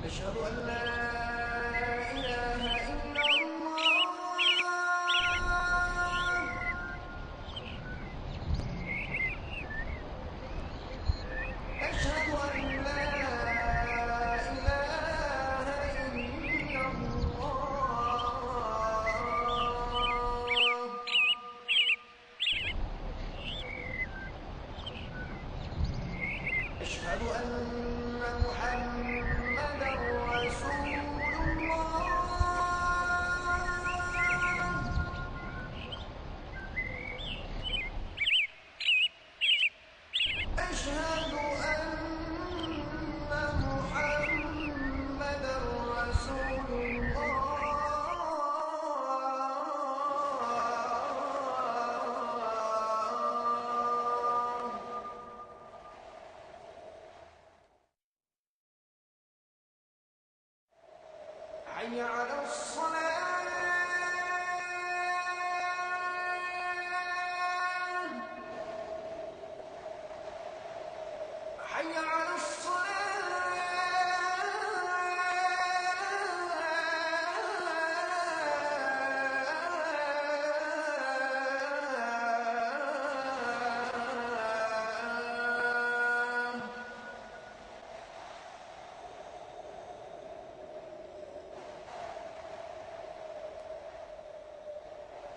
أشهد أن لا إله إلا الله أشهد أن لا إله إلا الله أشهد أن محمدا رسول الله أشهد أن محمدا رسول الله حي على الصلاة حي على الصلاة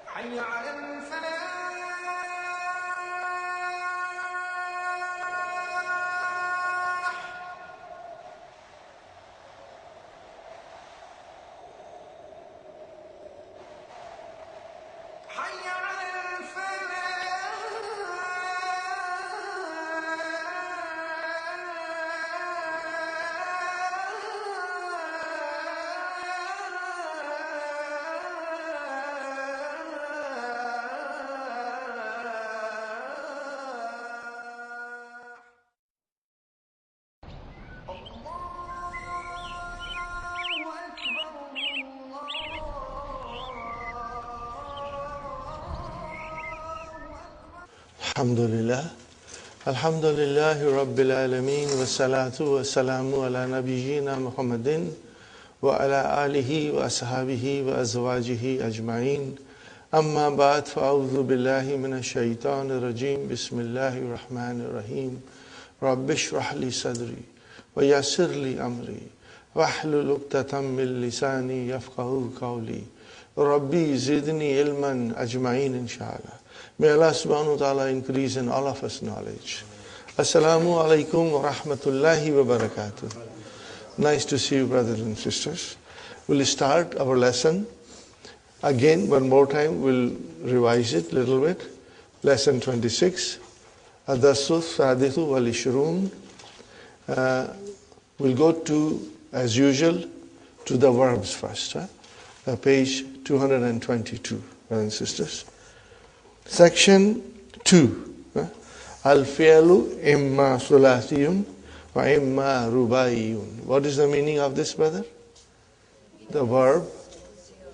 حي على الفلاح حي على الحمد لله رب العالمين والصلاة والسلام على نبينا محمد وعلى آله وأصحابه وأزواجه أجمعين أما بعد فأعوذ بالله من الشيطان الرجيم بسم الله الرحمن الرحيم رب اشرح لي صدري ويسر لي أمري واحلل عقدة من لساني يفقهوا قولي ربي زدني علما أجمعين إن شاء الله. May Allah subhanahu wa ta'ala increase in all of us knowledge. Assalamu alaikum wa rahmatullahi wa barakatuh. Nice to see you, brothers and sisters. We'll start our lesson. Again, one more time, we'll revise it a little bit. Lesson 26. Ad-Darsu Sadithu wal Ishrun. We'll go to, as usual, to the verbs first. Page 222, brothers and sisters. Section 2. Al-fi'lu imma thulathiyun wa imma rubaiyun. What is the meaning of this, brother? The verb,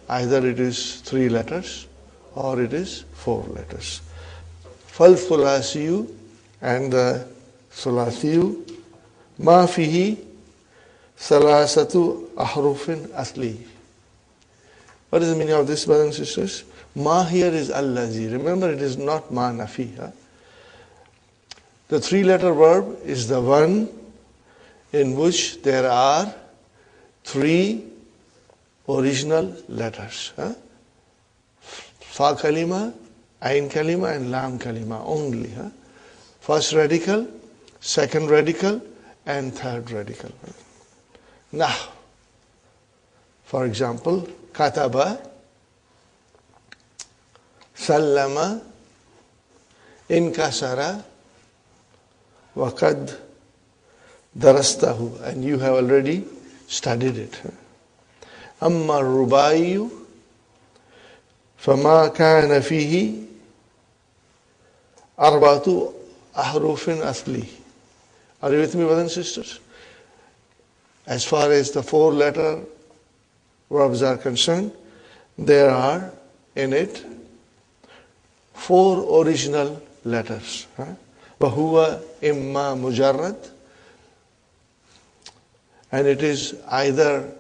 either it is 3 letters or it is 4 letters. Fal-thulasiyu and the thulathiyu ma fihi salasatu ahrufin asli. What is the meaning of this, brothers and sisters? Ma here is allazi. Remember, it is not ma nafi. The 3-letter verb is the one in which there are 3 original letters. Fa kalima, ain kalima and lam kalima only. First radical, second radical and third radical. Now, for example, kataba, sallama, inkasara, waqad darastahu, and you have already studied it. Amma rubayu, fama kana fihi arbatu ahrufin asli. Are you with me, brothers and sisters? As far as the 4-letter verbs are concerned, there are in it 4 original letters. وَهُوَ إِمَّا مُجَرَّد, and it is either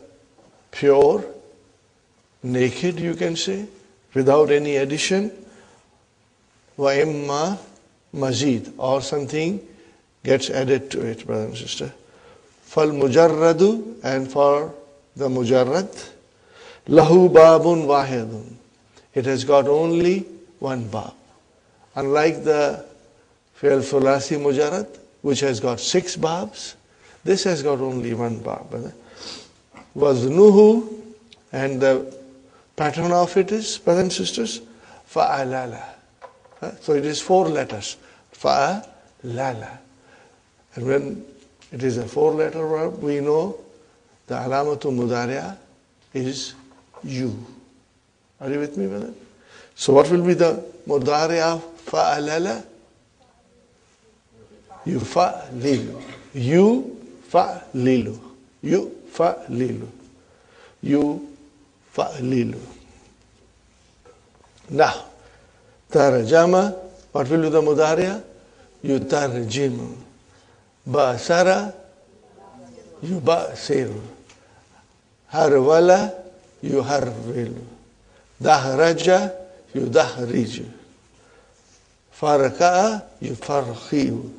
pure, naked, you can say, without any addition, وَإِمَّا mazid, or something gets added to it, brother and sister. فَالْمُجَرَّدُ, and for the mujarrad, lahu babun wahidun, it has got only one bab. Unlike the fi'l thulasi mujarrad, which has got 6 babs, this has got only one bab. Waznuhu, and the pattern of it is, brothers and sisters, fa'alala. So it is 4 letters. Fa'alala. And when it is a 4-letter verb, we know the alamatu mudari'ah is you. Are you with me, brother? So what will be the mudari'ah fa'alala? Yufa'lilu. Yufa'lilu. Yufa'lilu. Yufa'lilu. Now, tarjama, what will be the mudari'ah? Yutarjimu. Basara, yubasiru. Harwala, yuharwilu. Dahraja, yudahriju. Farka'a, yufarkhiyu.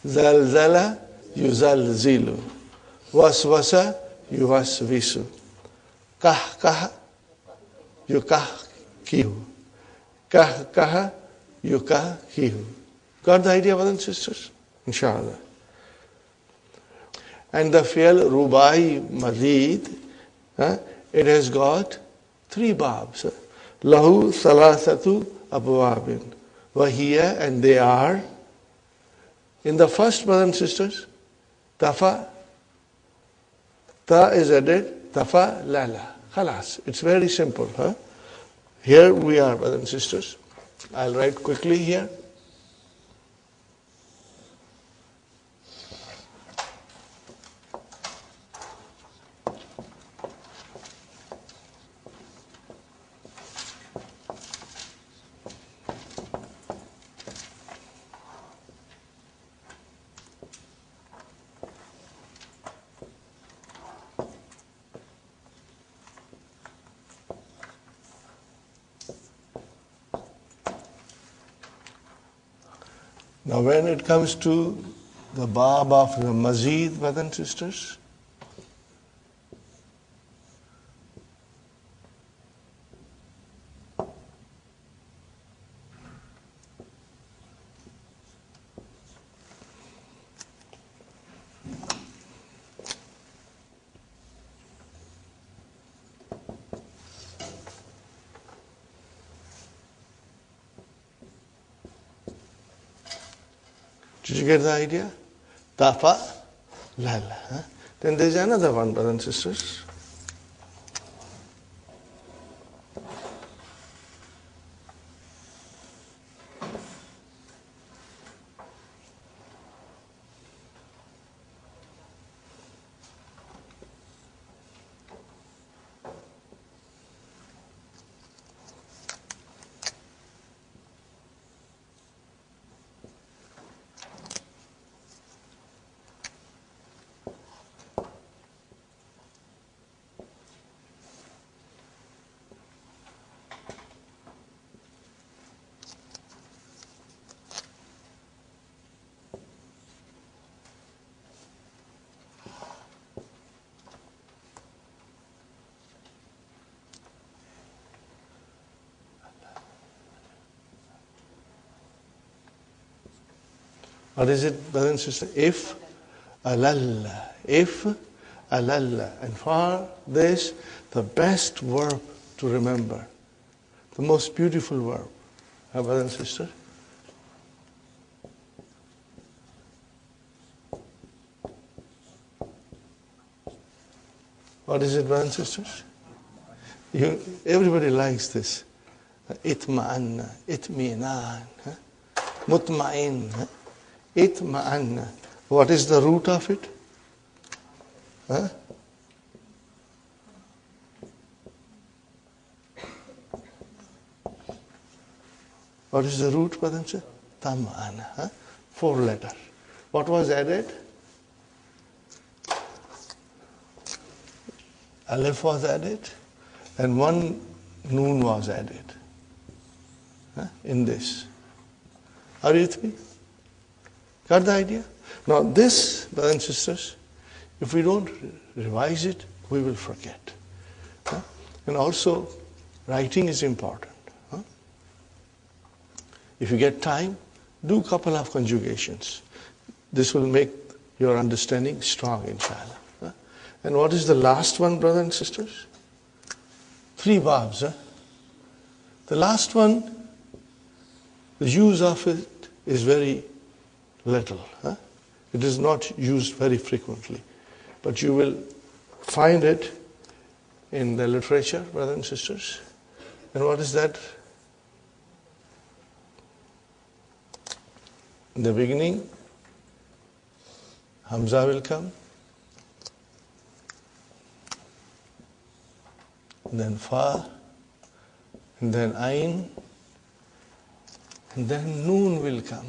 Zalzala, yuzalzilu. Waswasa, yuwaswisu. Kahkaha, yukahkihu. Kahkaha, yukahkihu. Got the idea, brothers and sisters? Inshallah. And the fi'l rubai mazid, it has got 3 babs. Lahu salasatu abwabin. Wahiya, and they are, in the first, brothers and sisters, tafa, ta is added, tafa lala. Khalas. It's very simple. Here we are, brothers and sisters. I'll write quickly here. Now when it comes to the bab of the mazid, brothers and sisters, did you get the idea? Tafa, lala. Then there's another one, brothers and sisters. What is it, brothers and sisters? If alalla. If alalla. And for this, the best verb to remember, the most beautiful verb, brothers and sisters. What is it, brothers and sisters? Everybody likes this. Itma'anna, itminan. Mutma'in. Itma'anna. What is the root of it? Huh? What is the root, brother? Tam'ana. Huh? 4 letters. What was added? Alif was added, and 1 noon was added in this. Are you with me? Got the idea? Now this, brothers and sisters, if we don't revise it, we will forget. And also, writing is important. If you get time, do a couple of conjugations. This will make your understanding strong, inshallah. And what is the last one, brothers and sisters? 3 babs. The last one, the use of it is very little. It is not used very frequently. But you will find it in the literature, brothers and sisters. And what is that? In the beginning, Hamza will come. And then Fa, and then Ain, and then Noon will come.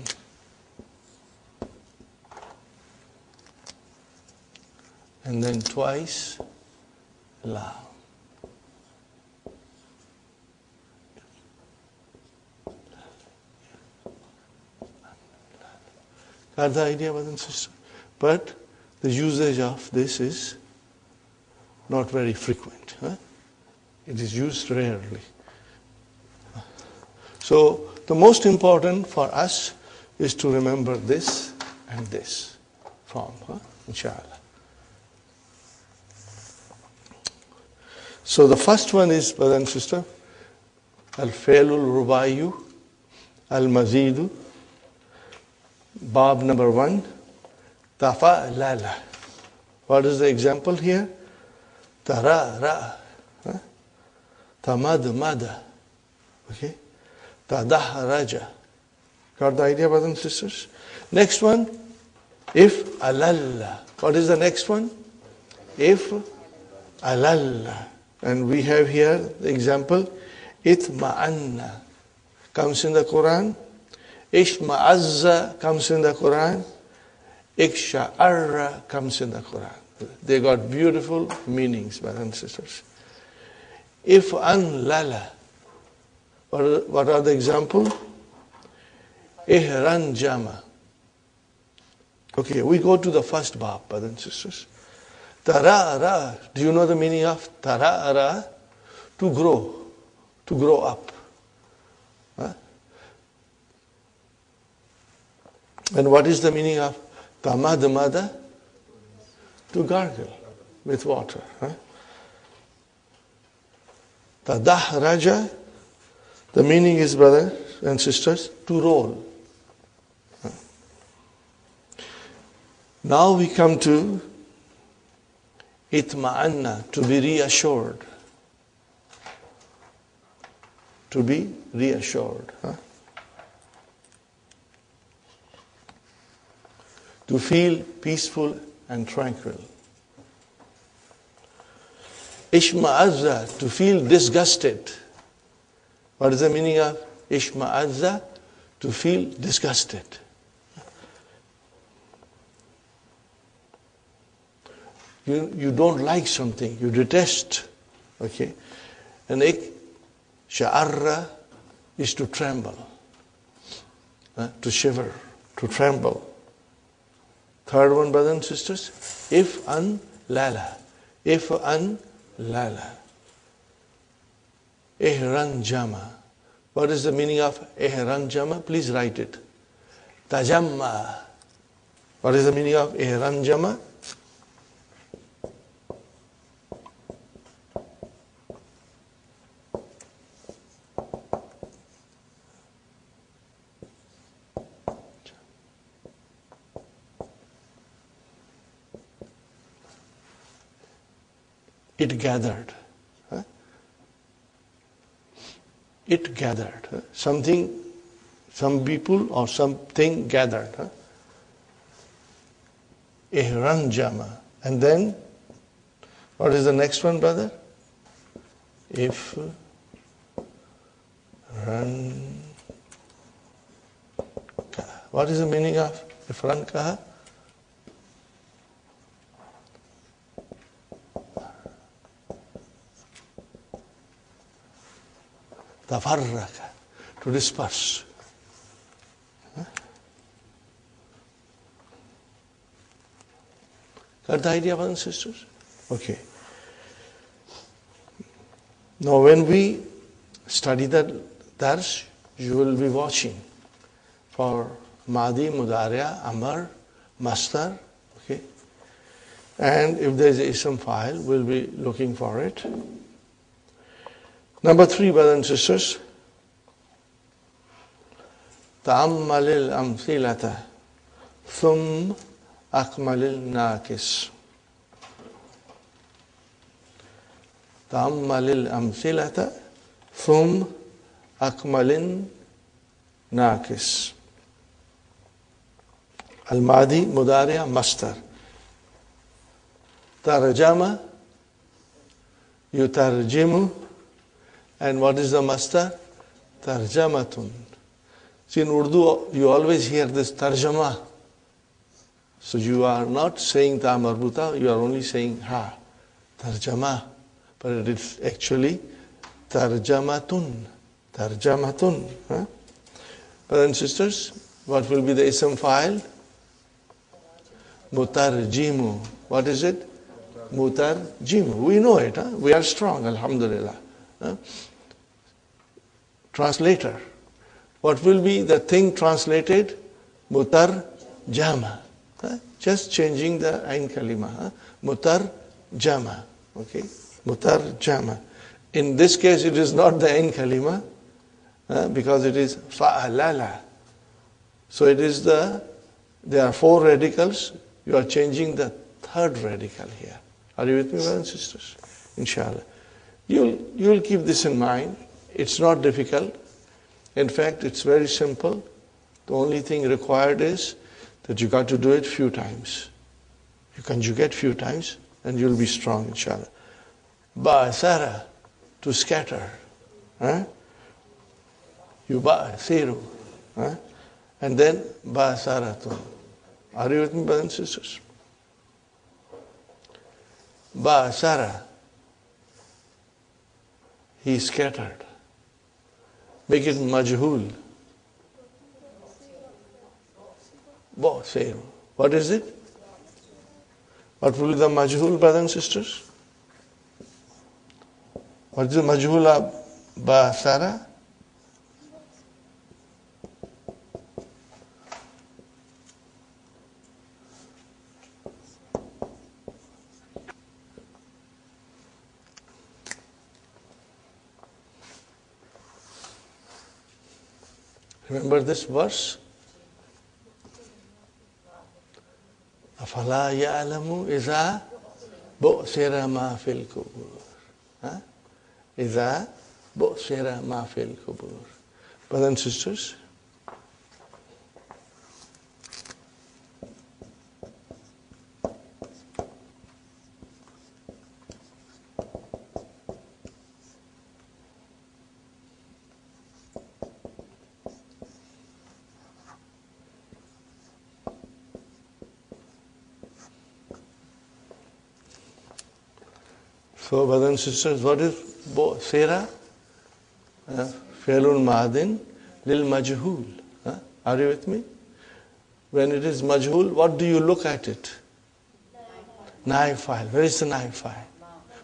And then twice La. Got the idea, brothers and sisters? But the usage of this is not very frequent. It is used rarely. So the most important for us is to remember this and this form, inshallah. So the first one is, brother and sister, Al-Failul Rubayu, Al-Mazidu, Bab number 1, Tafa'lala. What is the example here? Tara-ra. Tamad-mada. Okay? Tadahraja. Got the idea, brothers and sisters? Next one, if alalla. What is the next one? If alalla. And we have here the example, itma'anna comes in the Quran. Ishma'azza comes in the Quran. Iksha'arra comes in the Quran. They got beautiful meanings, brothers and sisters. If anlala. What are the examples? Ihranjama. Okay, we go to the first bab, brothers and sisters. Tara'ara. Do you know the meaning of tara'ara? To grow up. And what is the meaning of tamadmada? To gargle with water. Tadahraja, the meaning is, brothers and sisters, to roll. Now we come to itma'anna, to be reassured. To be reassured. To feel peaceful and tranquil. Ishma'azza, to feel disgusted. What is the meaning of Ishma'azza? To feel disgusted. You don't like something, you detest. Okay? And sha'arra is to tremble, to shiver, to tremble. Third one, brothers and sisters, if an lala. If an lala. Ihranjama. What is the meaning of ihranjama? Please write it. Tajamma. What is the meaning of ihranjama? It gathered. It gathered. Something Some people or something gathered. Huh? Ihranjama. And then, what is the next one, brother? If run. What is the meaning of ifran kaha? Tafarraka, to disperse. Got the idea, brothers and sisters? Okay. Now when we study that dars, you will be watching for Madi, Mudariya, Amar, Mastar, okay? And if there is a ism file, we'll be looking for it. Number 3, brothers and sisters, Ta'ammalil amthilata thum akmalil nakis. Ta'ammalil amthilata thum akmalin nakis. Al-Madi, Mudariya, Mastar. Tarjama, yutarjimu. And what is the mastar? Tarjamatun. See, in Urdu, you always hear this tarjama. So you are not saying ta marbuta, you are only saying ha. Tarjama. But it is actually tarjamatun. Tarjamatun. Huh? Brothers and sisters, what will be the ism file? Mutarjimu. What is it? Mutarjimu. We know it. Huh? We are strong, alhamdulillah. Translator. What will be the thing translated? Mutarjama. Just changing the ain kalima. Mutarjama. Okay. Mutarjama. In this case, it is not the ain kalima because it is fa'alala. So it is there are 4 radicals. You are changing the 3rd radical here. Are you with me, brothers and sisters? Inshallah. You'll keep this in mind. It's not difficult. In fact, it's very simple. The only thing required is that you got to do it few times. You conjugate few times and you'll be strong, inshallah. Ba'asara, to scatter. You ba'asiru. And then ba'asaratun. Are you with me, brothers and sisters? Ba'asara. He scattered. Make it majhul. Ba'asiru. What is it? What will be the majhul, brothers and sisters? What is the majhul of ba'asara? Remember this verse? أَفَلَا يَعْلَمُ إِذَا بُؤْثِرَ مَا فِي الْقُبُورِ إِذَا بُؤْثِرَ مَا فِي الْقُبُورِ. Brothers and sisters, so, brothers and sisters, what is Sera? Fi'lun Madin lil Majhul. Are you with me? When it is Majhul, what do you look at it? Naib file. Where is the naib file?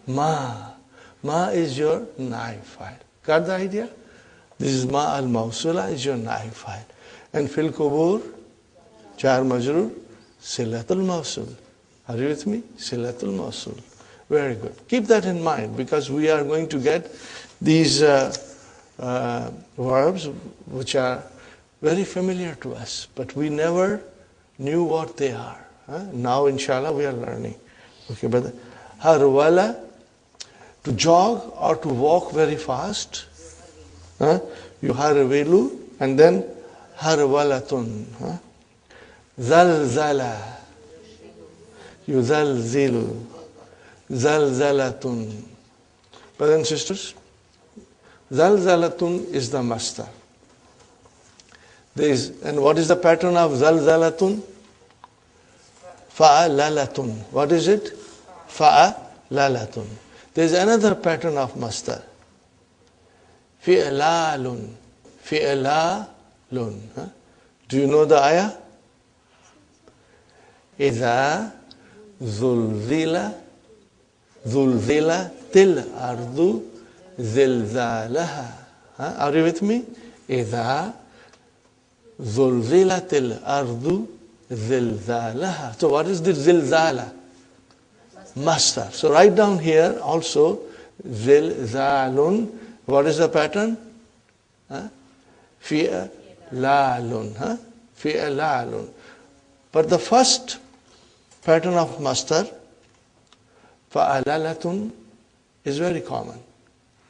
Ma. Ma is your naib file. Got the idea? This is Ma al Mawsula is your naib file. And Fil Kubur, Jar Majrur, Silatul Mawsul. Are you with me? Silatul Mawsul. Very good. Keep that in mind because we are going to get these verbs which are very familiar to us, but we never knew what they are. Now, inshallah, we are learning. Okay, brother. Harwala, to jog or to walk very fast. You harvelu, and then harwalatun. Zalzala, yuzalzilu, zalzalatun. Brothers and sisters, zalzalatun is the master. And what is the pattern of zalzalatun? Fa'alalatun. What is it? Fa'alalatun. There is another pattern of master. Fi'lalun. Fi'lalun. Do you know the ayah? إذا زلزل til ardu zilzalaha. Are you with me? إذا زلزلت الأرض زلزالها. So what is the zilzala? Master. So write down here also zilzalun. What is the pattern? Fi'lalun. Fi'lalun. But the first pattern of master, fa'alalatun, is very common.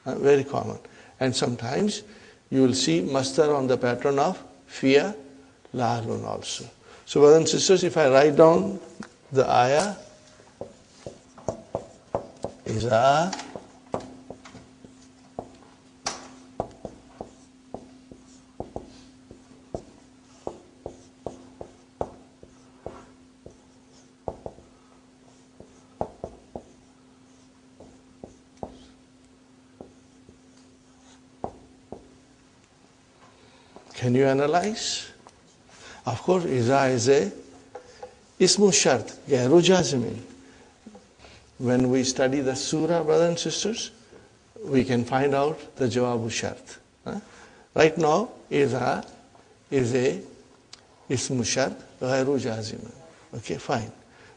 Very common. And sometimes you will see master on the pattern of fi'lalun also. So brothers and sisters, if I write down the ayah, إذا Can you analyze? Of course, إذا is a ismu shart, غير جازم. When we study the surah, brothers and sisters, we can find out the jawabu shart. Right now, إذا is a ismu shart, غير جازم. Okay, fine.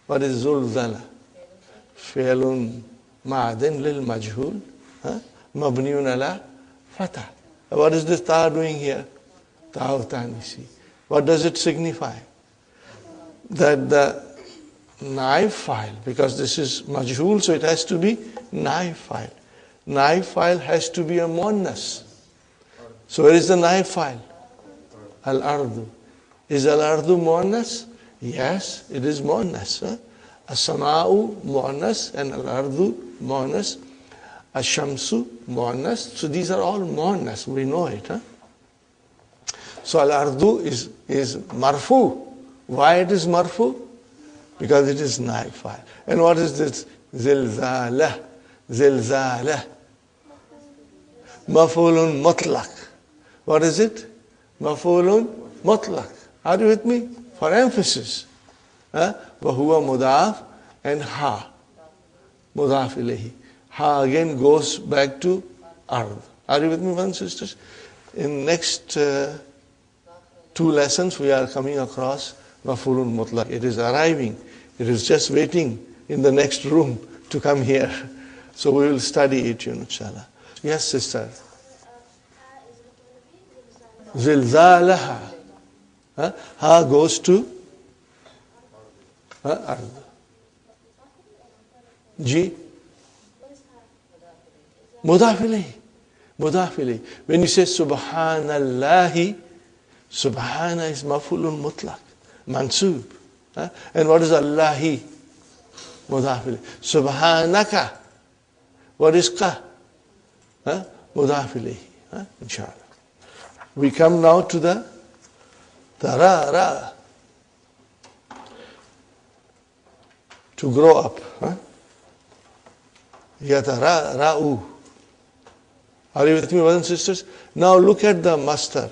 What is زلزلة? فعل معد للمجهول مبني على فتح. What is this ta doing here? Ta'utanisi. What does it signify? That the naib file, because this is majhul, so it has to be naib file. Naib file has to be a muannas. So where is the naib file? Al-ardu. Is al-ardu muannas? Yes, it is muannas. As-sama'u muannas and al-ardu muannas. Ash-shamsu muannas. So these are all muannas. We know it. So al-ardu is marfu. Why it is marfu? Because it is naib file. And what is this? Zilzalah. Zilzalah. Maf'ulun mutlaq. What is it? Maf'ulun mutlaq. Are you with me? For emphasis. Wa huwa mudaf and ha. Mudaf ilayhi. Ha again goes back to ard. Are you with me, brothers and sisters? In next 2 lessons, we are coming across maf'ulun mutlaq. It is arriving. It is just waiting in the next room to come here. So we will study it, inshallah. Yes, sister. Zilzalaha. Ha goes to ard. Ji. Mudaf ilayhi. Mudaf ilayhi. When you say subhanallahi, subhana is maf'ulun mutlaq, mansub. And what is Allahi? Mudaf ilayhi. Subhanaka. What is ka? Mudaf ilayhi. Inshallah. We come now to the ra. To grow up. Yatara'u. Are you with me, brothers and sisters? Now look at the master.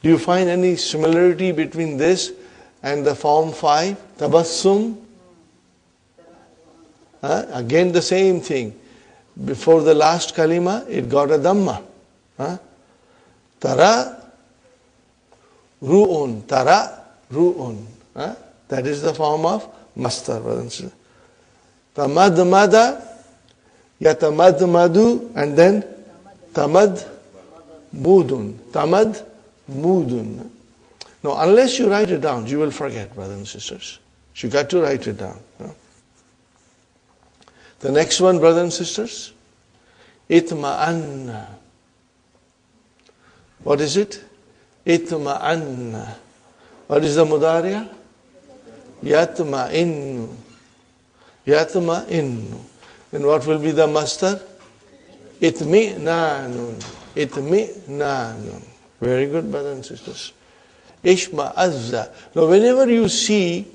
Do you find any similarity between this and the form 5? Tabassum? Again the same thing. Before the last kalima, it got a dhamma. Tara ru'un. Tara ru'un. That is the form of master, brothers and sisters. Tamadmada, yatamadmadu, and then tamad mudun. Tamad mudun. Now, unless you write it down, you will forget, brothers and sisters. You got to write it down. The next one, brothers and sisters, itma'anna. What is it? Itma'anna. What is the mudariya? Yatma'innu. Yatma'innu. And what will be the masdar? Itmi'nanun. Itmi'nanun. Very good, brothers and sisters. Ishma'azza. Now, whenever you see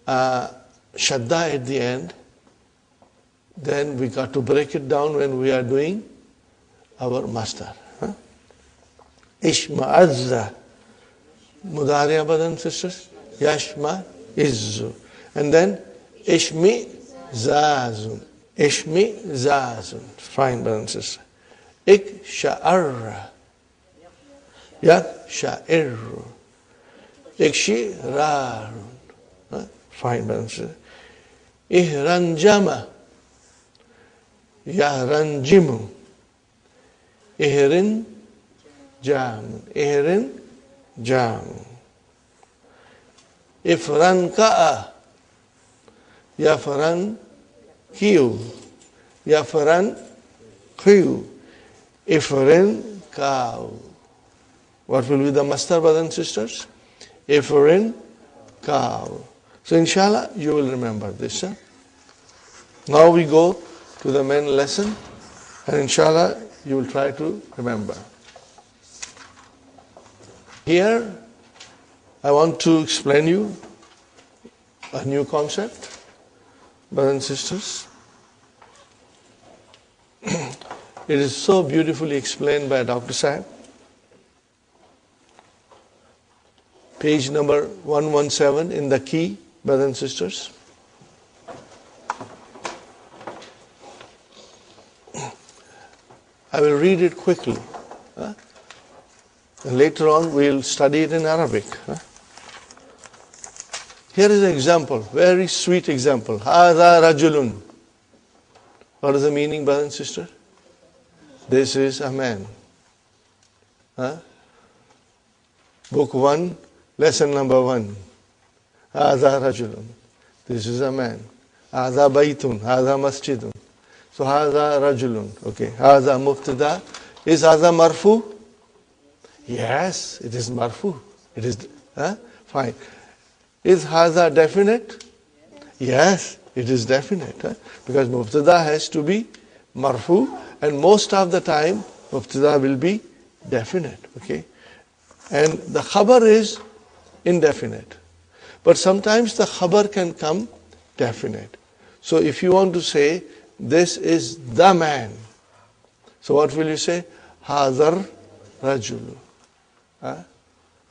shadda at the end, then we got to break it down when we are doing our masdar. Ishma'azza. Mudariya, brothers and sisters. Yashma izzu. And then ishmi zazun. Ishmi zazun. Fine, brothers and sisters. Iksha'arra. Yaksha'irru. Ikshirarun. Fine, brothers and sisters. Ihranjama. Yahranjimu. Ihrin jamu. Ihrin jamu. Ifran ka'a. Yafran kiyu. Yafran kiyu. Ifrin ka'u. What will be the masdar, brothers and sisters? Ifrin ka'u. So inshallah you will remember this. Now we go to the main lesson, and inshallah you will try to remember. Here I want to explain you a new concept, brothers and sisters. It is so beautifully explained by Dr. Sahib. Page number 117 in the key, brothers and sisters. I will read it quickly. And later on we will study it in Arabic. Here is an example, very sweet example. Hadha rajulun. What is the meaning, brothers and sisters? This is a man. Book 1, lesson number 1. Hadha rajulun. This is a man. Hadha baytun. Hadha masjidun. So hadha rajulun. Okay. Hadha mubtada. Is hadha marfu? Yes, it is marfu. It is fine. Is hadha definite? Yes, it is definite. Because mubtada has to be marfu, and most of the time mubtada will be definite. Okay. And the khabar is indefinite. But sometimes the khabar can come definite. So if you want to say, this is the man. So what will you say? Hadhar rajulu.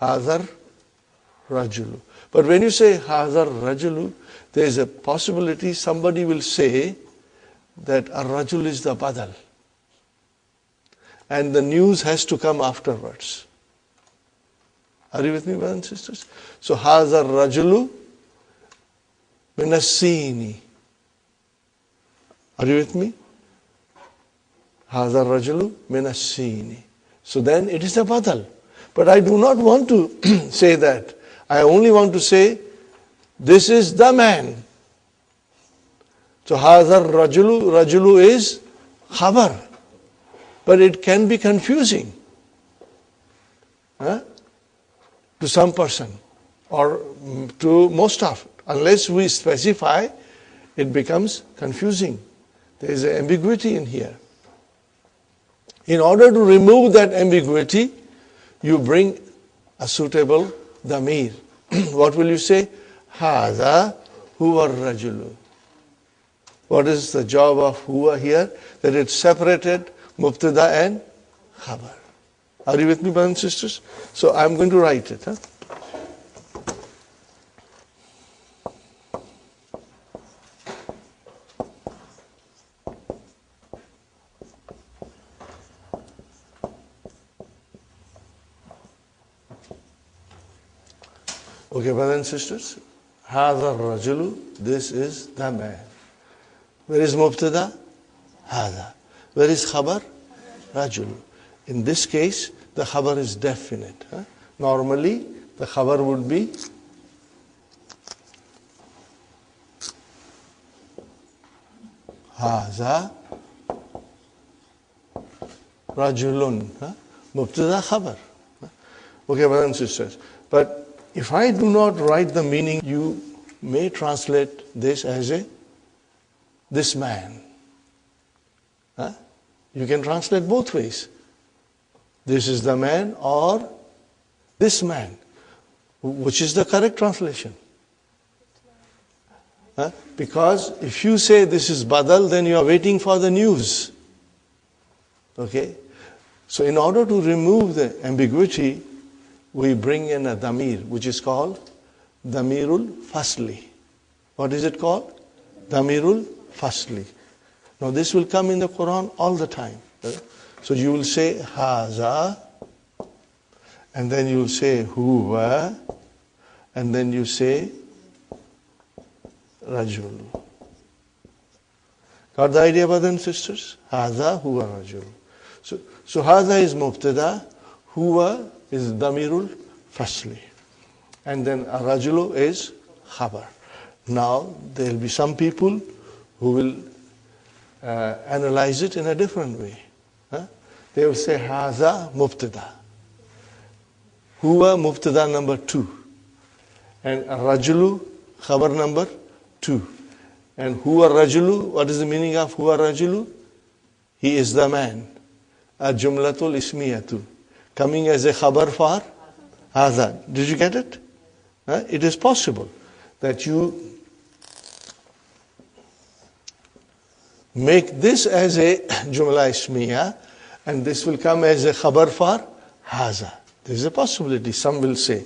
Hadhar rajulu. But when you say hadhar rajulu, there is a possibility somebody will say that a rajul is the badal. And the news has to come afterwards. Are you with me, brothers and sisters? So hadhar rajulu minasini. Are you with me? Hadhar rajulu minasini. So then it is a badal. But I do not want to say that. I only want to say, this is the man. So hadhar rajulu, rajulu is khabar. But it can be confusing to some person or to most of it. Unless we specify, it becomes confusing. There is an ambiguity in here. In order to remove that ambiguity, you bring a suitable damir. What will you say? Hadha huwa rajulu. What is the job of huwa here? That it separated mubtada and khabar. Are you with me, brothers and sisters? So I'm going to write it. Okay, brothers and sisters. Hadha rajulu, this is the man. Where is mubtada? Hadha. Where is khabar? Rajulu. In this case, the khabar is definite. Normally, the khabar would be Hadha rajulun. Mubtada khabar. Okay, brothers and sisters. But if I do not write the meaning, you may translate this as this man. Huh? You can translate both ways. This is the man or this man. Which is the correct translation? Huh? Because if you say this is Badal, then you are waiting for the news. Okay? So in order to remove the ambiguity, we bring in a damir, which is called Damirul Fasli. What is it called? Damirul Fasli. Now this will come in the Quran all the time. So you will say Haza, and then you will say Huwa, and then you say Rajul. Got the idea, brothers and sisters? Haza, Huwa, Rajul. So Haza is Mubtada, Huwa is Damirul Fasli. And then Rajulu is Khabar. Now there will be some people who will analyze it in a different way. They will say Haza Mubtada, Huwa Mubtada number 2, and Rajulu Khabar number 2. And Huwa Rajulu, what is the meaning of Huwa Rajulu? He is the man. A Jumlatul Ismiyatu, coming as a Khabar for Haza. Did you get it? It is possible that you make this as a Jumla Ismiya, and this will come as a Khabar for Haza. There is a possibility, some will say.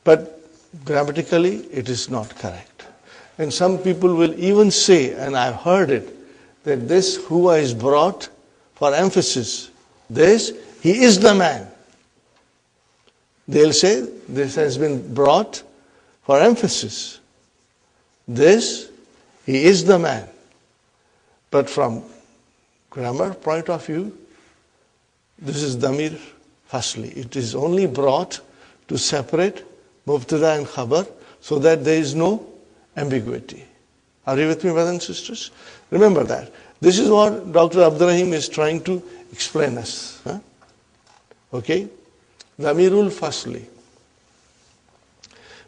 But grammatically, it is not correct. And some people will even say, and I've heard it, that this Huwa is brought for emphasis. This, he is the man. They'll say, this has been brought for emphasis. This, he is the man. But from grammar point of view, this is Damir Fasli. It is only brought to separate Mubtada and Khabar so that there is no ambiguity. Are you with me, brothers and sisters? Remember that. This is what Dr. Abdurrahim is trying to explain us. Okay? Damirul Fasli.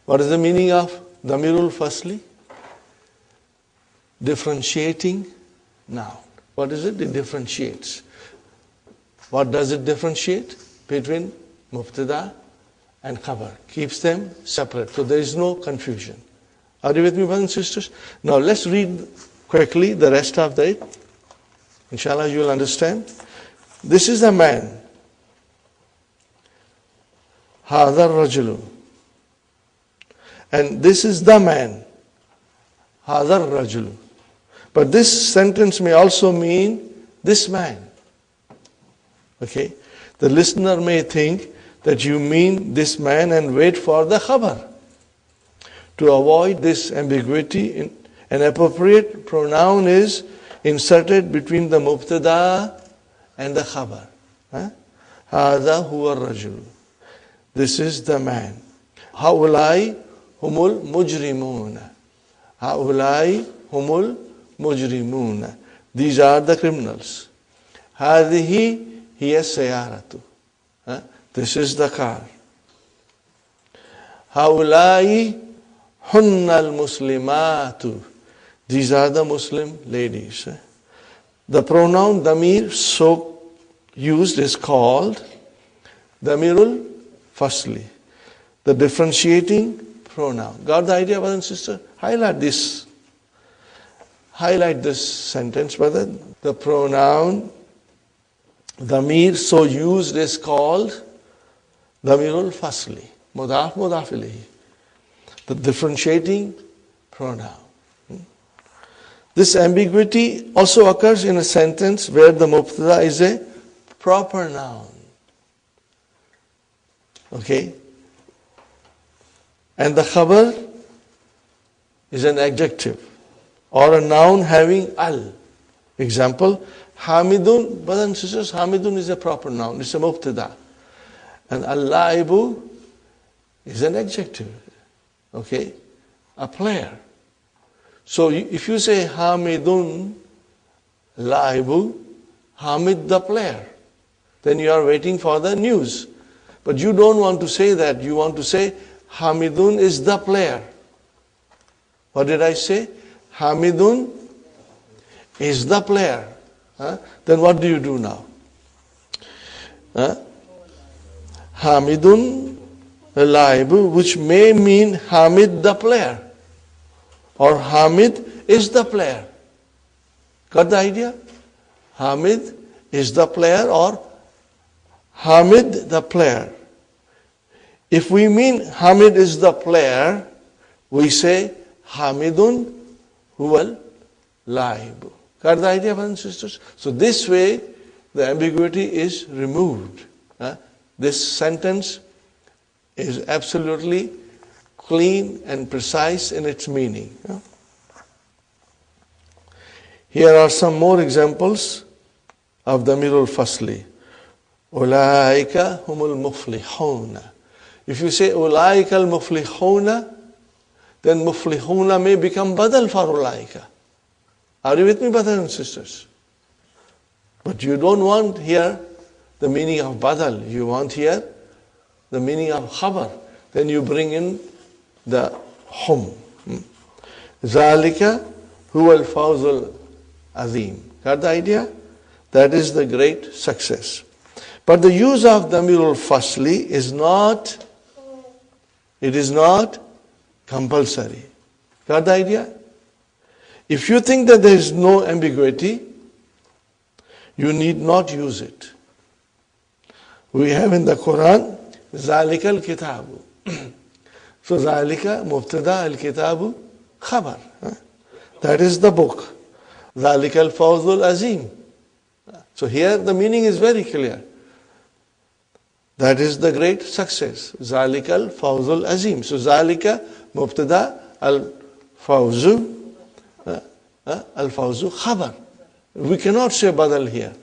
What is the meaning of Damirul Fasli? Differentiating noun. What is it? It differentiates. What does it differentiate? Between Mubtada and Khabar. Keeps them separate. So there is no confusion. Are you with me, brothers and sisters? Now let's read quickly the rest of it. Inshallah, you will understand. This is a man. Hadar Rajulu. And this is the man. Hadar Rajulu. But this sentence may also mean this man. Okay? The listener may think that you mean this man and wait for the khabar. To avoid this ambiguity, an appropriate pronoun is inserted between the mubtada and the khabar. Hada huwa rajul. This is the man. Haulai humul mujrimuna. Haulai humul mujrimuna. These are the criminals. Hadihi hiya sayaratu. This is the car. Haulai hunnal muslimatu. These are the Muslim ladies. The pronoun damir so used is called damirul fasli, the differentiating pronoun. Got the idea, brother and sister? Highlight this sentence, brother. The pronoun damir so used is called damirul fasli, mudaf mudaf ilayhi, the differentiating pronoun. This ambiguity also occurs in a sentence where the mubtada is a proper noun. Okay? And the khabar is an adjective or a noun having al. Example, Hamidun, brothers and sisters, Hamidun is a proper noun. It's a mubtada. And al-laibu is an adjective. Okay? A player. So if you say Hamidun laibu, Hamid the player, then you are waiting for the news. But you don't want to say that. You want to say Hamidun is the player. What did I say? Hamidun is the player. Then what do you do now? Hamidun laibu, which may mean Hamid the player, or Hamid is the player. Got the idea? Hamid is the player, or Hamid the player. If we mean Hamid is the player, we say Hamidun huwal laibu. Got the idea, brothers and sisters? So this way, the ambiguity is removed. This sentence is absolutely clean and precise in its meaning. Here are some more examples of Damirul Fasli. Ulaika humul muflihuna. If you say Ulaika al muflihuna, then muflihuna may become badal for Ulaika. Are you with me, brothers and sisters? But you don't want here the meaning of badal. You want here the meaning of khabar. Then you bring in the hum. Zalika huwa al-fawzul azim. Got the idea? That is the great success. But the use of Damirul Fasli is not compulsory. Got the idea? If you think that there is no ambiguity, you need not use it. We have in the Quran, Zalika al-kitabu. So Zalika mubtada al-kitabu khabar. That is the book. Zalika al-fawzul azim. So here the meaning is very clear. That is the great success. Zalika al-fawzul azim. So Zalika mubtada al-fawzu al-fawzu khabar. We cannot say badal here.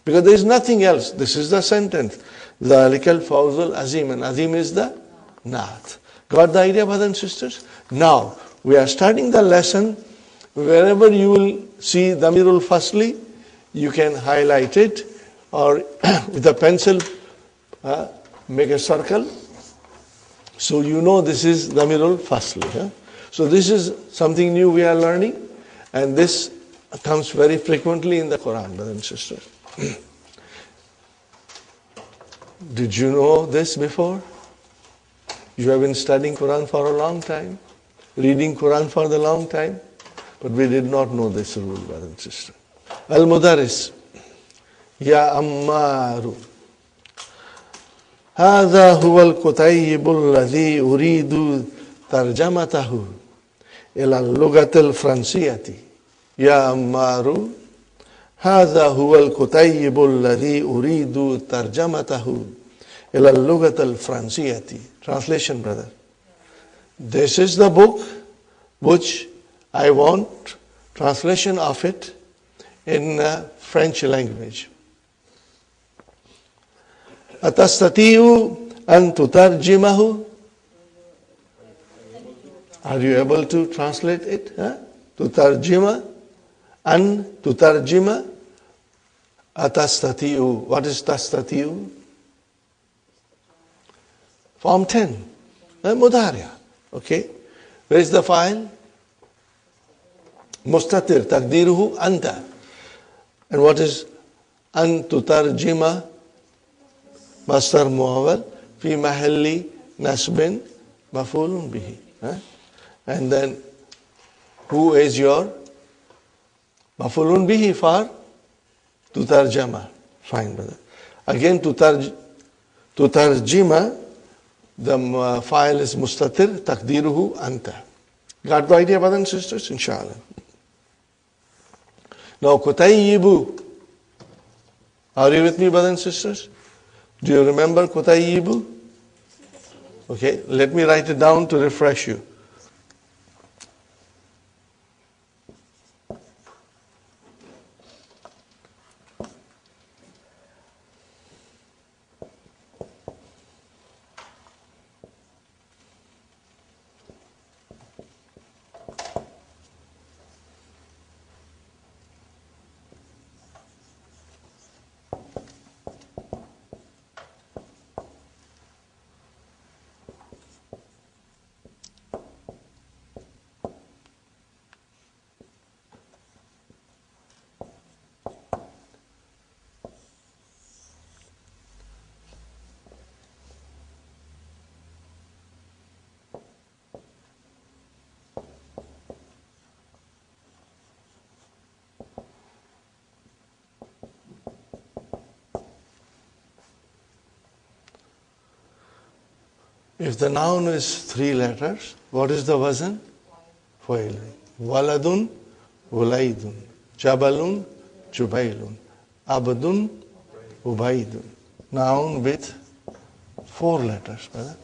Because there is nothing else. This is the sentence. Zalika al-fawzul azim. And azim is the naat. Got the idea, brothers and sisters? Now, we are starting the lesson. Wherever you will see Damirul Fasli, you can highlight it, or with a pencil, make a circle. So you know this is Damirul Fasli. So this is something new we are learning. And this comes very frequently in the Quran, brothers and sisters. Did you know this before? You have been studying Quran for a long time, reading Quran for the long time, but we did not know this rule, brothers and sisters. Al-Mudaris, Ya Ammaru, هذا هو الكتيب الذي أريد ترجمته إلى اللغة الفرنسية. يا أمار هذا هو الكتيب الذي أريد ترجمته إلى اللغة الفرنسية. Translation, brother. This is the book which I want translation of it in French language. أتستطيع أن تترجمه? Are you able to translate it? تترجم أن تترجم أتستطيع. What is تستطيع? Form 10. مضارع. Okay. Where is the file? مستتر تقديره أنت. And what is أن تترجم? مصدر مؤول في محل نصب مفعول به. And then who is your مفعول به for تترجم. Fine, brother. Again تترجم, the file is mustatir تقديره أنت. Got the idea, brothers and sisters? Inshallah. Now kutayyibu. Are you with me, brothers and sisters? Do you remember kutayyibu? Okay, let me write it down to refresh you. If the noun is 3 letters, what is the wazn? Fa'ilun. Waladun, wulaydun. Jabalun, jubaylun. Abdun, ubaydun. Noun with 4 letters, brother.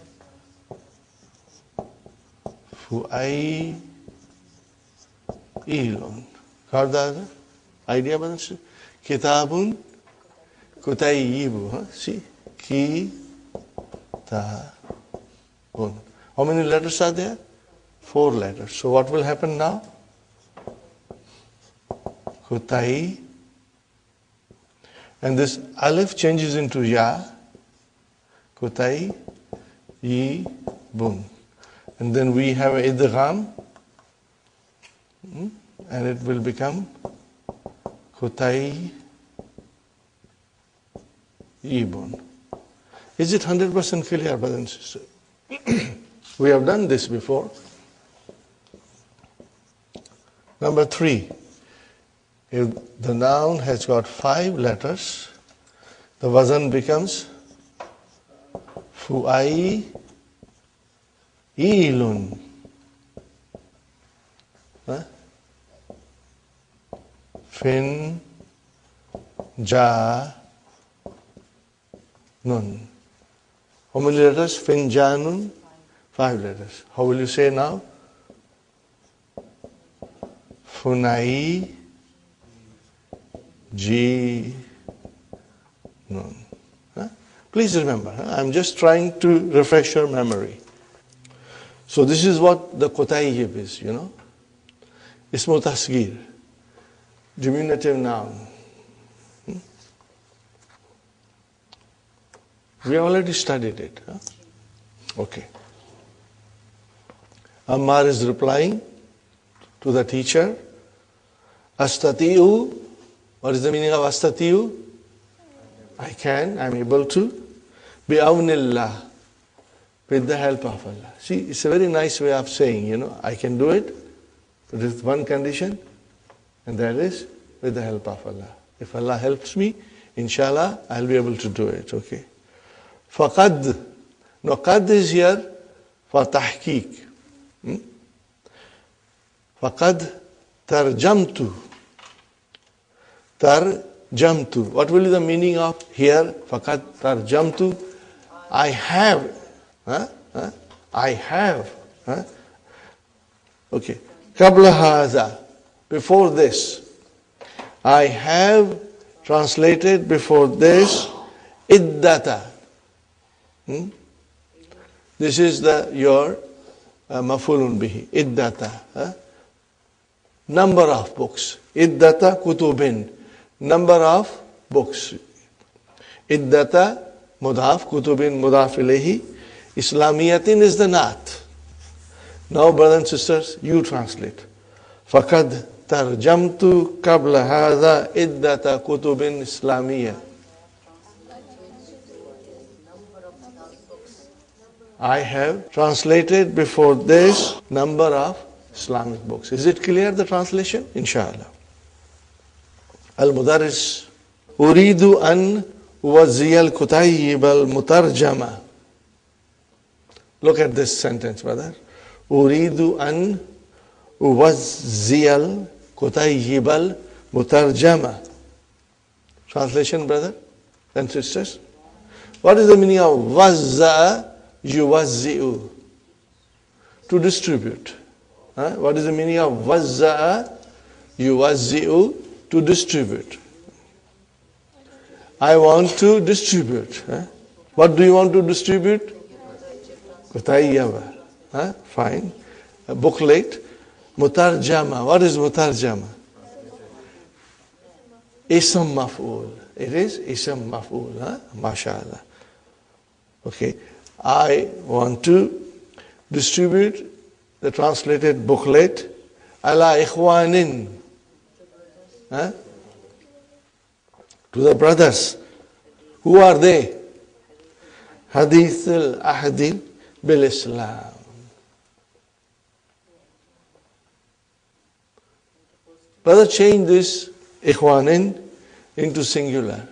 Fu'ay, ilun. Got that idea, brother? Kitabun, kutayyibu. Huh? See? Ki, ta, bun. How many letters are there? 4 letters. So what will happen now? Kutai. And this alif changes into ya. Kutai, yi, bun. And then we have idgham. And it will become Kutai, yi, bun. Is it 100% clear, brothers and sisters? We have done this before. Number 3. If the noun has got 5 letters, the wazn becomes fu'ai ilun. Fin ja nun. How many letters? Finjanun? 5 letters. How will you say now? Funai ji nun. Please remember, I'm just trying to refresh your memory. So this is what the Qutayyib is, you know. Ismu tasgir, diminutive noun. We already studied it. Okay. Ammar is replying to the teacher. Astati'u. What is the meaning of astati'u? I can, I'm able to. Bi'awnillah. With the help of Allah. See, it's a very nice way of saying, you know, I can do it. But there's one condition, and that is with the help of Allah. If Allah helps me, inshallah, I'll be able to do it. Okay. Faqad. No, qad is here for tahqiq. Faqad tarjamtu. Tarjamtu. What will be the meaning of here? Faqad tarjamtu. I have. I have. Okay. Qabla hadha. Before this. I have translated before this iddata. This is your mafulun bihi. Iddata. Number of books. Iddata kutubin. Number of books. Iddata mudhaf, kutubin mudhaf ilayhi. Islamiyatin is the naat. Now, brothers and sisters, you translate. Faqad tarjamtu qabla hadha iddata kutubin islamiyya. I have translated before this number of Islamic books. Is it clear, the translation? Inshallah. Al-Mudarris. Uridu an uwazziya al-kutayyib al-mutarjama. Look at this sentence, brother. Uridu an uwazziya al-kutayyib al-mutarjama. Translation, brother and sisters. What is the meaning of wazza'a? Yuwazzi'u. To distribute. What is the meaning of wazza'a? Yuwazzi'u. To distribute. I want to distribute. What do you want to distribute? Kutayyaba. Fine. A booklet. Mutarjama. What is mutarjama? Ism maf'ul. It is ism maf'ul. MashaAllah. Okay. I want to distribute the translated booklet ala ikhwanin. To the brothers. Who are they? Hadith al-ahdi bil-Islam. Brother, change this ikhwanin into singular.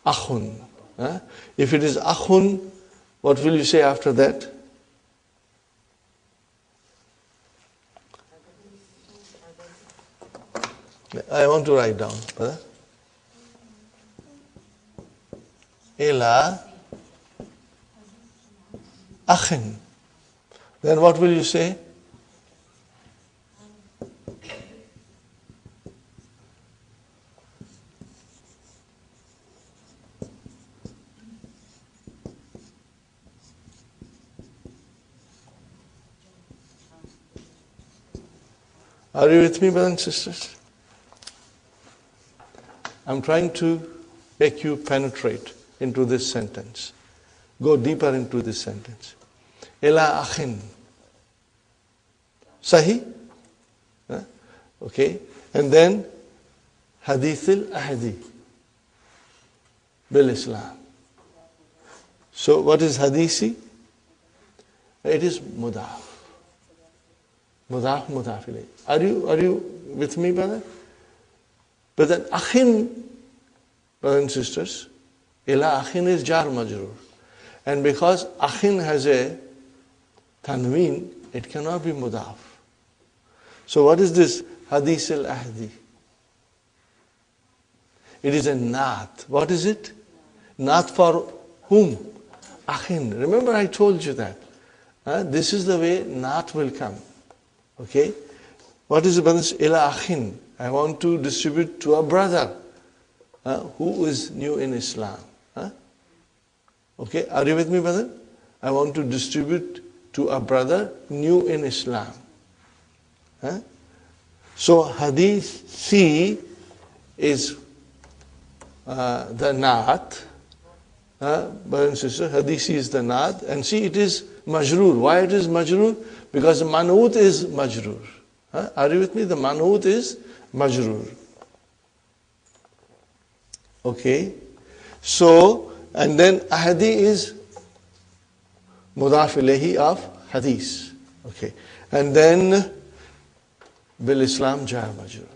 Akhun. If it is akhun, What will you say after that? I want to write down, brother. Ila akhin. Then what will you say? Are you with me, brothers and sisters? I'm trying to make you penetrate into this sentence. Go deeper into this sentence. Ila akhin. Sahi? Okay. And then hadith al-ahdi bil Islam. So what is hadithi? It is mudaf. Mudaf, mudaf ilayh. Are you with me, brother? But then akhin, brothers and sisters, ila akhin is jar majroor. And because akhin has a tanween, it cannot be mudaf. So what is this hadith al-ahdi? It is a naat. What is it? Naat for whom? Akhin. Remember I told you that. This is the way naat will come. Okay? What is the brothers? Ila akhin. I want to distribute to a brother who is new in Islam. Okay? Are you with me, brother? I want to distribute to a brother new in Islam. So hadith C is the naat. Brothers and sisters, hadith C is the naat. And see, it is majroor. Why it is majroor? Because the man'ut is majroor. Are you with me? The man'ut is majroor. Okay. So, and then ahadi is mudaf ilayhi of hadith. Okay. And then bil Islam jar majroor.